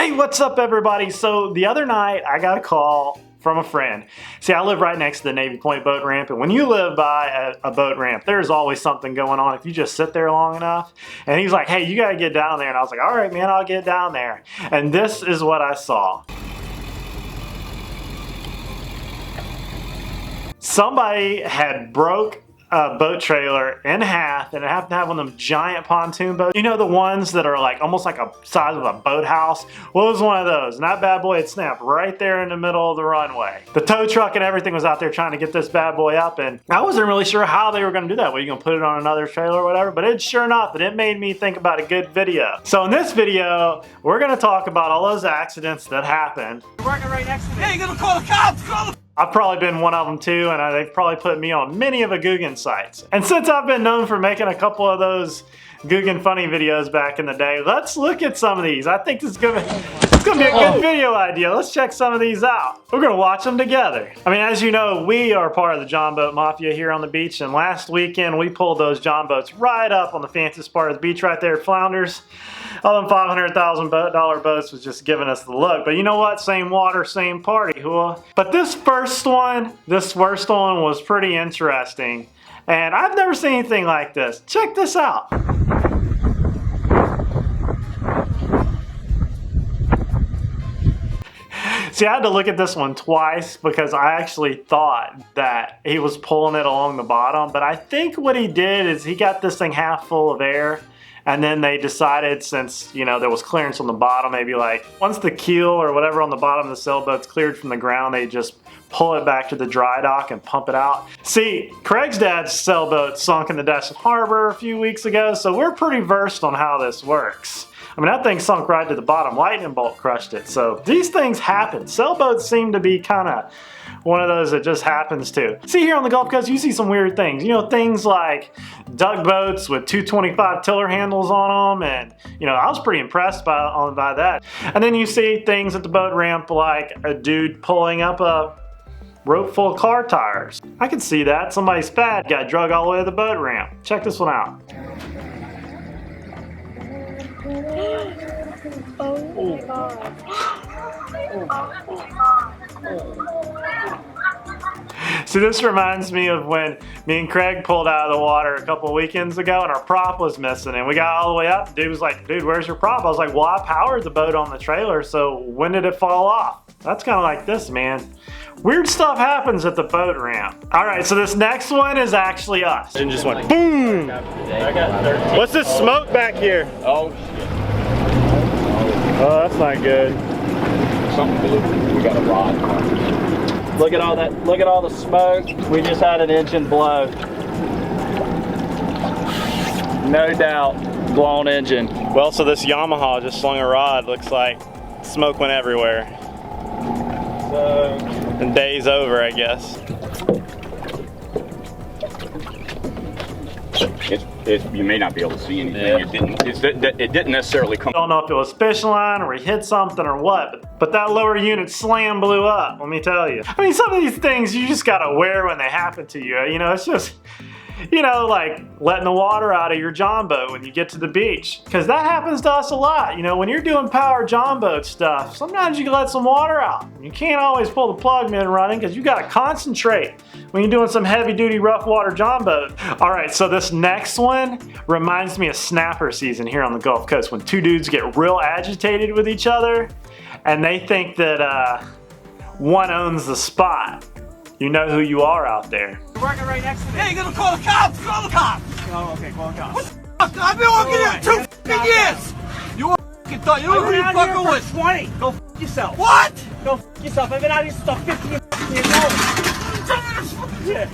Hey, what's up everybody? So the other night I got a call from a friend. See, I live right next to the Navy Point boat ramp, and when you live by a boat ramp, there's always something going on if you just sit there long enough. And he's like, hey, you gotta get down there. And I was like, all right, man, I'll get down there. And this is what I saw. Somebody had broke a boat trailer in half, and it happened to have one of them giant pontoon boats. You know, the ones that are like almost like a size of a boathouse? Well, it was one of those, and that bad boy had snapped right there in the middle of the runway. The tow truck and everything was out there trying to get this bad boy up, and I wasn't really sure how they were gonna do that. Were you gonna put it on another trailer or whatever? But it's sure enough that it made me think about a good video. So in this video, we're gonna talk about all those accidents that happened. You're working right next to me. Hey, you're gonna call the cops! Call the I've probably been one of them too, and they've probably put me on many of the GOOGAN sites. And since I've been known for making a couple of those GOOGAN funny videos back in the day, let's look at some of these. I think it's gonna be a good video idea. Let's check some of these out. We're gonna watch them together. I mean, as you know, we are part of the John Boat Mafia here on the beach, and last weekend we pulled those John boats right up on the fanciest part of the beach right there at Flounders. All them $500,000 boats was just giving us the look. But you know what? Same water, same party, huh? But this first one was pretty interesting. And I've never seen anything like this. Check this out. See, I had to look at this one twice because I actually thought that he was pulling it along the bottom. But I think what he did is he got this thing half full of air. And then they decided, since, you know, there was clearance on the bottom, maybe like once the keel or whatever on the bottom of the sailboat's cleared from the ground, they just pull it back to the dry dock and pump it out. See, Craig's dad's sailboat sunk in the Dutch Harbor a few weeks ago, so we're pretty versed on how this works. I mean, that thing sunk right to the bottom. Lightning bolt crushed it. So these things happen. Sailboats seem to be kind of one of those that just happens to. See, here on the Gulf Coast, you see some weird things. You know, things like duck boats with 225 tiller handles on them, and you know, I was pretty impressed by that. And then you see things at the boat ramp like a dude pulling up a rope full of car tires. I could see that. Somebody's fat got drug all the way to the boat ramp. Check this one out. Oh my god. See, this reminds me of when me and Craig pulled out of the water a couple of weekends ago and our prop was missing, and we got all the way up. Dude was like, dude, where's your prop? I was like, well, I powered the boat on the trailer, so when did it fall off? That's kind of like this, man. Weird stuff happens at the boat ramp. All right, so this next one is actually us. And just went boom. What's this smoke back here? Oh, oh, that's not good. something blue. We got a rod. Look at all that, look at all the smoke. We just had an engine blow. No doubt, blown engine. Well, so this Yamaha just slung a rod. Looks like smoke went everywhere. So, and day's over, I guess. You may not be able to see anything. Yeah. It didn't necessarily come. I don't know if it was fish line or he hit something or what, but that lower unit slam blew up, let me tell you. I mean, some of these things you just gotta wear when they happen to you. You know, it's just, you know, like letting the water out of your John boat when you get to the beach. Because that happens to us a lot. You know, when you're doing power John boat stuff, sometimes you can let some water out. You can't always pull the plug mid running because you gotta concentrate when you're doing some heavy duty rough water John boat. All right, so this next one reminds me of snapper season here on the Gulf Coast when two dudes get real agitated with each other and they think that one owns the spot. You know who you are out there. you're working right next to me. Hey, you're gonna call the cops! Call the cops! Oh, okay, call the cops. What the fuck? I've been working here 2 fucking years! You a fucking thought, you know who you fucking with? 20. Go fuck yourself. What? Go fuck yourself. I've been out here stuff 15 years old. Yeah.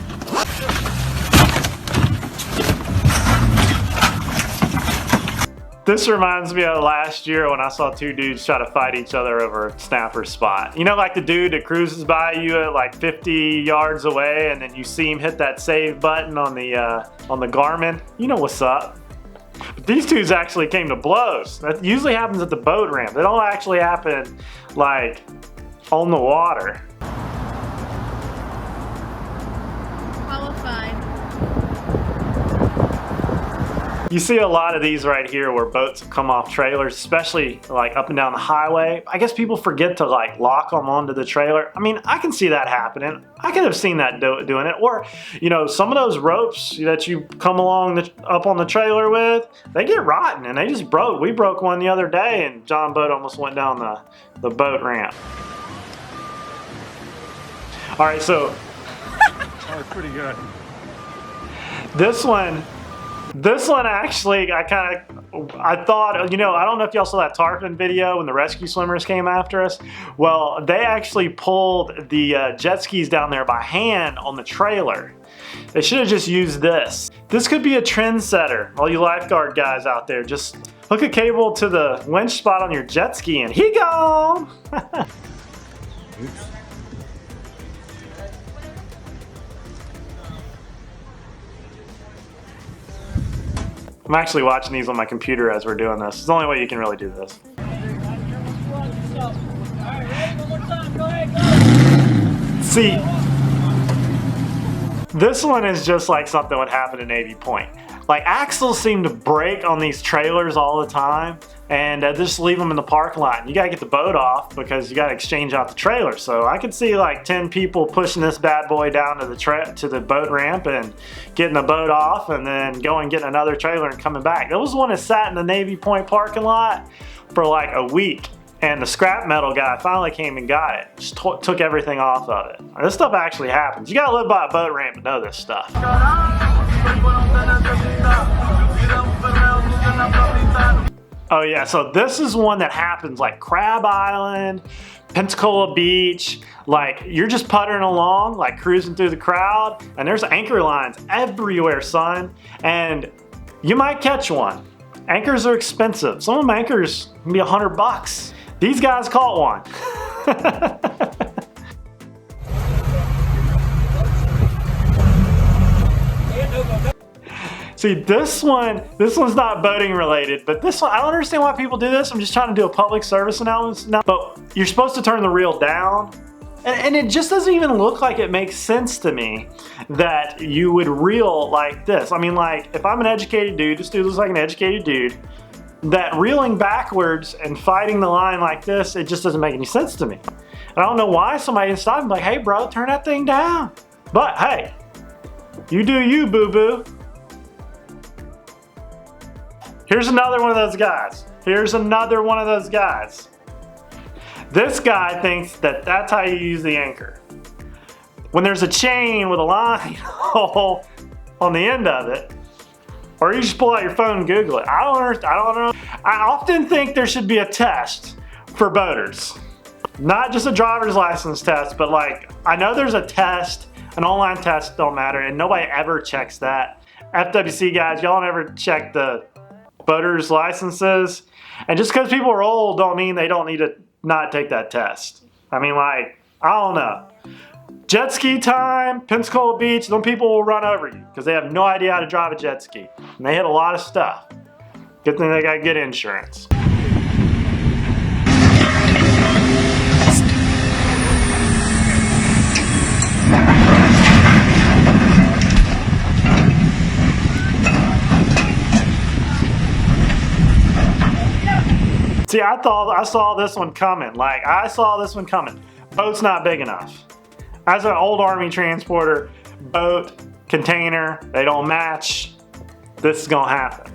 This reminds me of last year when I saw two dudes try to fight each other over a snapper spot. You know, like the dude that cruises by you at like 50 yards away and then you see him hit that save button on the Garmin? You know what's up. But these dudes actually came to blows. That usually happens at the boat ramp. They don't actually happen like on the water. Qualified. You see a lot of these right here where boats come off trailers, especially like up and down the highway. I guess people forget to like lock them onto the trailer. I mean, I can see that happening. I could have seen that doing it. Or, you know, some of those ropes that you come along up on the trailer with, they get rotten and they just broke. We broke one the other day and John Boat almost went down the boat ramp. All right, so. That was pretty good. This one actually, I thought, you know, I don't know if y'all saw that tarpon video when the rescue swimmers came after us. Well, they actually pulled the jet skis down there by hand on the trailer. They should have just used this. This could be a trendsetter. All you lifeguard guys out there, just hook a cable to the winch spot on your jet ski and he gone. Oops. I'm actually watching these on my computer as we're doing this. It's the only way you can really do this. See, this one is just like something would happen at Navy Point. Like axles seem to break on these trailers all the time and just leave them in the parking lot. You gotta get the boat off because you gotta exchange out the trailer. So I could see like 10 people pushing this bad boy down to the boat ramp and getting the boat off and then going getting another trailer and coming back. There was one that sat in the Navy Point parking lot for like a week and the scrap metal guy finally came and got it. Just took everything off of it. This stuff actually happens. You gotta live by a boat ramp to know this stuff. Oh yeah, so this is one that happens like Crab Island, Pensacola Beach, like you're just puttering along, like cruising through the crowd, and there's anchor lines everywhere, son, and you might catch one. Anchors are expensive. Some of them anchors can be $100. These guys caught one. See, this one's not boating related, but this one, I don't understand why people do this. I'm just trying to do a public service announcement now. But you're supposed to turn the reel down, and it just doesn't even look like it makes sense to me that you would reel like this. I mean, like, if I'm an educated dude, this dude looks like an educated dude, that reeling backwards and fighting the line like this, it just doesn't make any sense to me. And I don't know why somebody didn't stop and be like, hey bro, turn that thing down. But hey, you do you, boo-boo. Here's another one of those guys. Here's another one of those guys. This guy thinks that that's how you use the anchor. When there's a chain with a line hole on the end of it, or you just pull out your phone and Google it. I don't know. I often think there should be a test for boaters. Not just a driver's license test, but like, I know there's a test, an online test, don't matter, and nobody ever checks that. FWC guys, y'all never check the boaters' licenses. And just because people are old don't mean they don't need to not take that test. I mean, like, I don't know. Jet ski time, Pensacola Beach, them people will run over you because they have no idea how to drive a jet ski. And they hit a lot of stuff. Good thing they got good insurance. See, I saw this one coming. Like, I saw this one coming. Boat's not big enough. As an old Army transporter, boat, container, they don't match. This is gonna happen.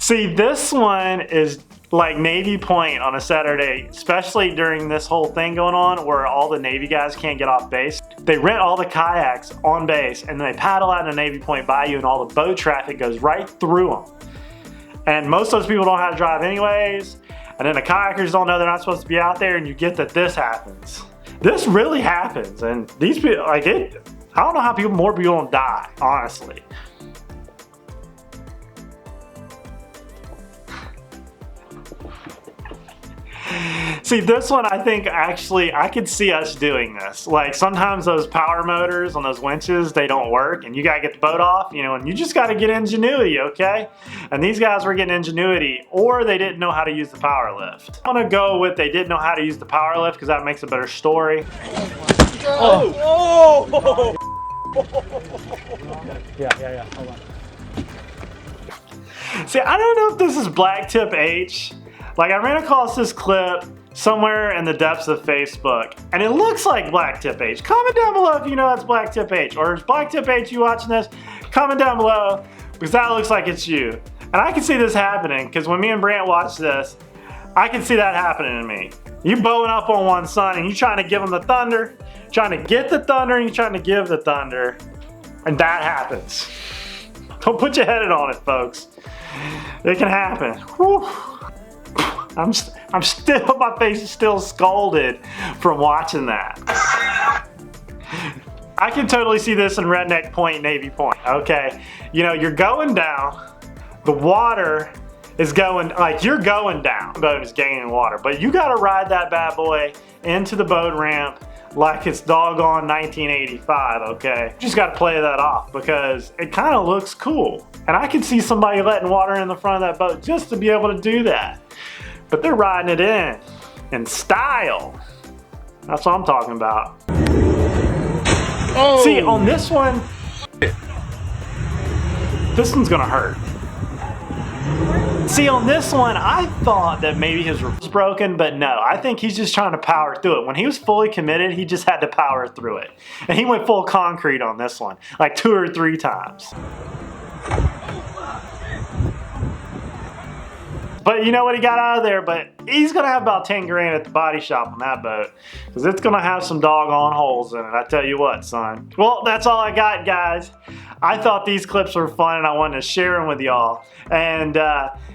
See, this one is like Navy Point on a Saturday, especially during this whole thing going on where all the Navy guys can't get off base. They rent all the kayaks on base and they paddle out in Navy Point Bayou and all the boat traffic goes right through them. And most of those people don't know how to drive anyways. And then the kayakers don't know they're not supposed to be out there and you get that this happens. This really happens. And these people, like it, I don't know how more people don't die, honestly. See, this one, I think actually, I could see us doing this. Like sometimes those power motors on those winches, they don't work and you gotta get the boat off, you know, and you just gotta get ingenuity, okay? And these guys were getting ingenuity or they didn't know how to use the power lift. I'm gonna go with they didn't know how to use the power lift because that makes a better story. Oh! Yeah. Hold on. See, I don't know if this is Blacktip H. Like, I ran across this clip somewhere in the depths of Facebook, and it looks like Blacktip H. Comment down below if you know that's Blacktip H, or is Blacktip H you watching this? Comment down below, because that looks like it's you. And I can see this happening, because when me and Brant watch this, I can see that happening to me. You bowing up on one son, and you trying to give him the thunder, trying to get the thunder, and you trying to give the thunder, and that happens. Don't put your head on it, folks. It can happen. Whew. I'm still, my face is still scalded from watching that. I can totally see this in Redneck Point, Navy Point, okay? You know, you're going down, the water is going, like you're going down, the boat is gaining water, but you gotta ride that bad boy into the boat ramp like it's doggone 1985, okay? You just gotta play that off because it kind of looks cool. And I can see somebody letting water in the front of that boat just to be able to do that. But they're riding it in style. That's what I'm talking about. Oh. See, on this one, this one's gonna hurt. See, on this one, I thought that maybe his roof was broken, but no, I think he's just trying to power through it. When he was fully committed, he just had to power through it. And he went full concrete on this one, like 2 or 3 times. But you know what he got out of there, but he's gonna have about 10 grand at the body shop on that boat, because it's gonna have some doggone holes in it, I tell you what, son. Well, that's all I got, guys. I thought these clips were fun and I wanted to share them with y'all. And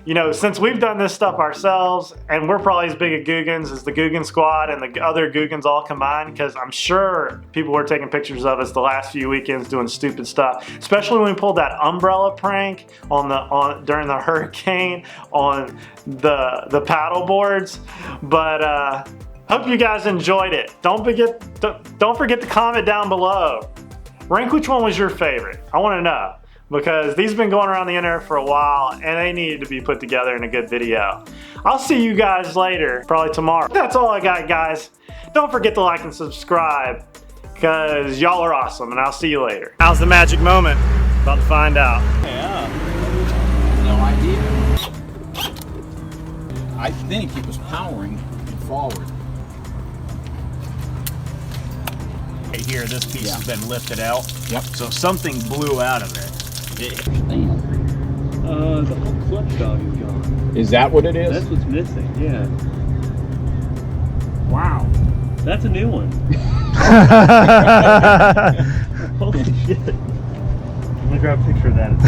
you know, since we've done this stuff ourselves, and we're probably as big at Googans as the Googan squad and the other Googans all combined, because I'm sure people were taking pictures of us the last few weekends doing stupid stuff, especially when we pulled that umbrella prank during the hurricane on the paddle boards. But hope you guys enjoyed it. Don't forget to comment down below. Rank which one was your favorite. I want to know, because these have been going around the internet for a while and they needed to be put together in a good video. I'll see you guys later, probably tomorrow. That's all I got, guys. Don't forget to like and subscribe, because y'all are awesome, and I'll see you later. How's the magic moment? About to find out. Yeah. No idea. I think it was powering forward. Right here, this piece has been lifted out. Yep. So something blew out of it. The whole clutch dog is gone. Is that what it is? That's what's missing, yeah. Wow. That's a new one. Holy shit. I'm gonna grab a picture of that.